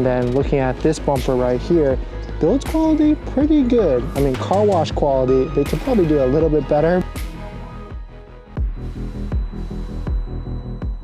And then looking at this bumper right here, build quality, pretty good. I mean, car wash quality, they could probably do a little bit better.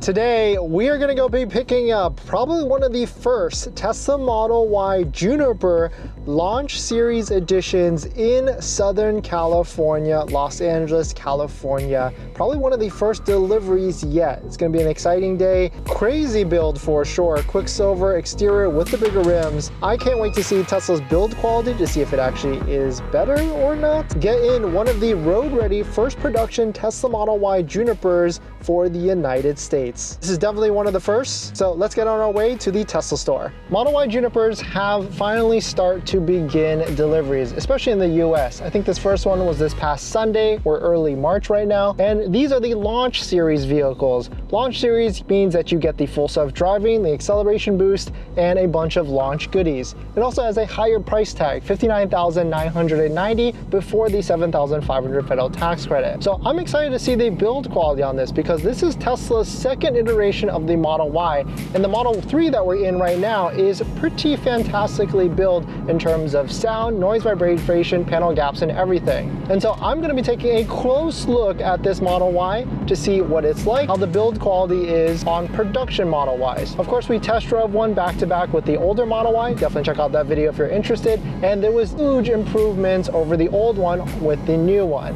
Today, we are gonna go be picking up probably one of the first Tesla Model Y Juniper launch series editions in Southern California, Los Angeles, California. Probably one of the first deliveries yet. It's gonna be an exciting day. Crazy build for sure. Quicksilver exterior with the bigger rims. I can't wait to see Tesla's build quality to see if it actually is better or not. Get in one of the road-ready first production Tesla Model Y Junipers for the United States. This is definitely one of the first, so let's get on our way to the Tesla store. Model Y Junipers have finally started to begin deliveries, especially in the US. I think this first one was this past Sunday. We're early March right now, and these are the launch series vehicles. Launch series means that you get the full self-driving, the acceleration boost, and a bunch of launch goodies. It also has a higher price tag, $59,990 before the $7,500 federal tax credit. So I'm excited to see the build quality on this because this is Tesla's second iteration of the Model Y, and the Model 3 that we're in right now is pretty fantastically built in terms of sound, noise vibration, panel gaps, and everything. And so I'm going to be taking a close look at this Model Y to see what it's like, how the build quality is on production Model Ys. Of course, we test drove one back to back with the older Model Y. Definitely check out that video if you're interested. And there was huge improvements over the old one with the new one.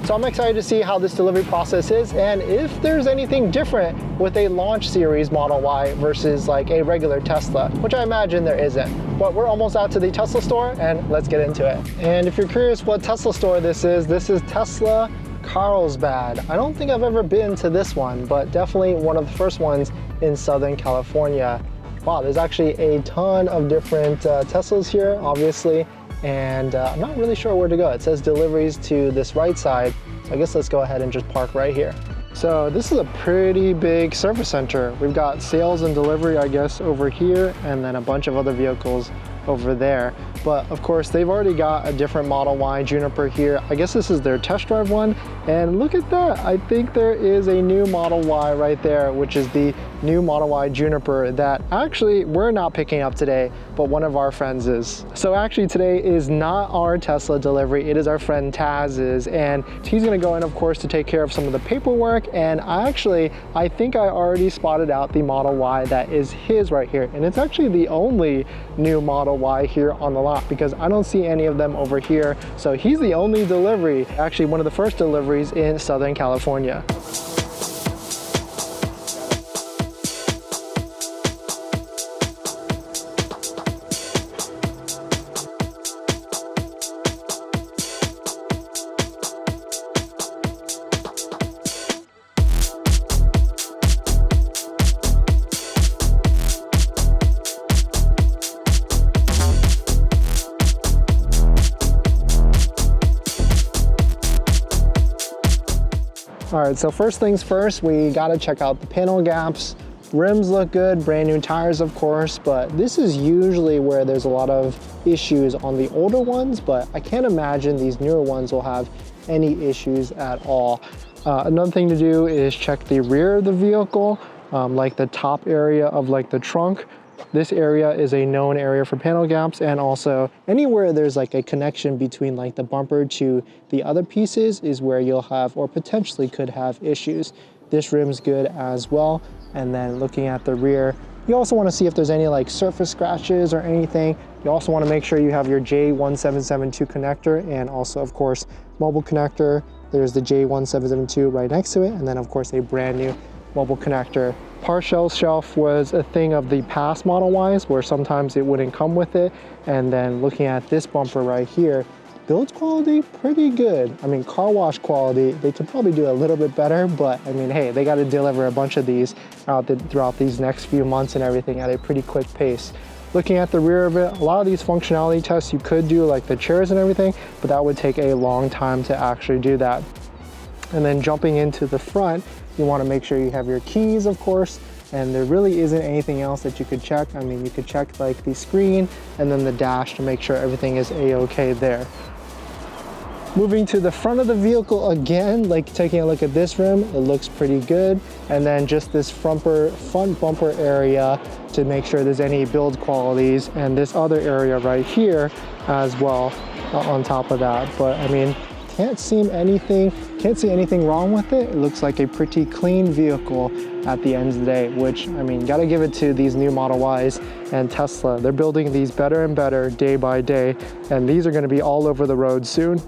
So I'm excited to see how this delivery process is and if there's anything different with a launch series Model Y versus like a regular Tesla, which I imagine there isn't. But we're almost out to the Tesla store and let's get into it. And if you're curious what Tesla store this is Tesla Carlsbad. I don't think I've ever been to this one, but definitely one of the first ones in Southern California. Wow, there's actually a ton of different Teslas here, obviously. And I'm not really sure where to go. It says deliveries to this right side. So I guess let's go ahead and just park right here. So this is a pretty big service center. We've got sales and delivery, I guess, over here, and then a bunch of other vehicles over there. But of course, they've already got a different Model Y Juniper here. I guess this is their test drive one. And look at that. I think there is a new Model Y right there, which is the new Model Y Juniper that actually we're not picking up today, but one of our friends is. So actually today is not our Tesla delivery. It is our friend Taz's, and he's gonna go in, of course, to take care of some of the paperwork. And I think I already spotted out the Model Y that is his right here. And it's actually the only new Model Y here on the lot because I don't see any of them over here. So he's the only delivery, actually one of the first deliveries in Southern California. All right, so first things first, we gotta check out the panel gaps. Rims look good, brand new tires, of course, but this is usually where there's a lot of issues on the older ones, but I can't imagine these newer ones will have any issues at all. Another thing to do is check the rear of the vehicle, like the top area of like the trunk. This area is a known area for panel gaps, and also anywhere there's like a connection between like the bumper to the other pieces is where you'll have or potentially could have issues. This rim's good as well. And then looking at the rear, you also want to see if there's any like surface scratches or anything. You also want to make sure you have your J1772 connector and also, of course, mobile connector. There's the J1772 right next to it, and then of course a brand new mobile connector. Partial shelf was a thing of the past Model Ys where sometimes it wouldn't come with it. And then looking at this bumper right here, build quality, pretty good. I mean, car wash quality, they could probably do a little bit better, but I mean, hey, they got to deliver a bunch of these throughout these next few months and everything at a pretty quick pace. Looking at the rear of it, a lot of these functionality tests you could do like the chairs and everything, but that would take a long time to actually do that. And then jumping into the front, you want to make sure you have your keys, of course, and there really isn't anything else that you could check. I mean, you could check like the screen and then the dash to make sure everything is a-okay there. Moving to the front of the vehicle again, like taking a look at this rim, it looks pretty good. And then just this front bumper area to make sure there's any build qualities, and this other area right here as well on top of that. But I mean, can't see anything wrong with it. It looks like a pretty clean vehicle at the end of the day, which, I mean, gotta give it to these new Model Ys and Tesla. They're building these better and better day by day, and these are gonna be all over the road soon.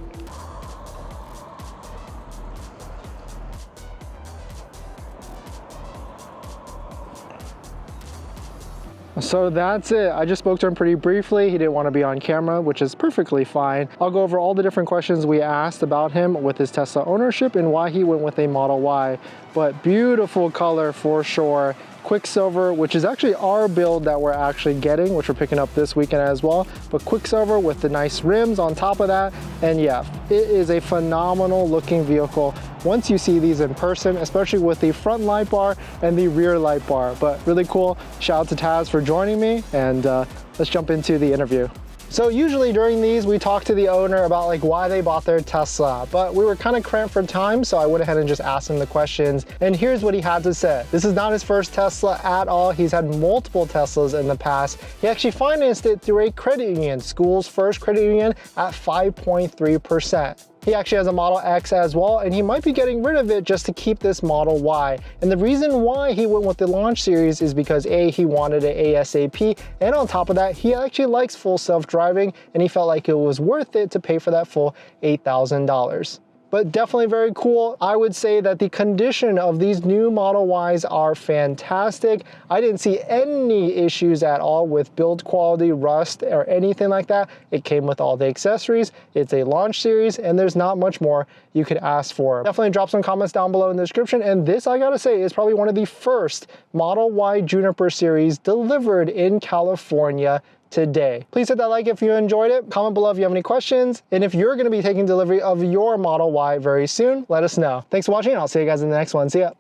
So that's it. I just spoke to him pretty briefly. He didn't want to be on camera, which is perfectly fine. I'll go over all the different questions we asked about him with his Tesla ownership and why he went with a Model Y. But beautiful color for sure. Quicksilver, which is actually our build that we're actually getting, which we're picking up this weekend as well. But Quicksilver with the nice rims on top of that. And yeah, it is a phenomenal looking vehicle once you see these in person, especially with the front light bar and the rear light bar. But really cool. Shout out to Taz for joining me, and let's jump into the interview. So usually during these, we talk to the owner about like why they bought their Tesla, but we were kind of cramped for time, so I went ahead and just asked him the questions, and here's what he had to say. This is not his first Tesla at all. He's had multiple Teslas in the past. He actually financed it through a credit union, school's first credit union, at 5.3%. He actually has a Model X as well, and he might be getting rid of it just to keep this Model Y. And the reason why he went with the launch series is because A, he wanted it ASAP, and on top of that, he actually likes full self-driving, and he felt like it was worth it to pay for that full $8,000. But definitely very cool. I would say that the condition of these new Model Ys are fantastic. I didn't see any issues at all with build quality, rust, or anything like that. It came with all the accessories. It's a launch series, and there's not much more you could ask for. Definitely drop some comments down below in the description. And this, I gotta say, is probably one of the first Model Y Juniper series delivered in California today. Please hit that like if you enjoyed it. Comment below if you have any questions. And if you're gonna be taking delivery of your Model Y very soon, let us know. Thanks for watching, and I'll see you guys in the next one. See ya.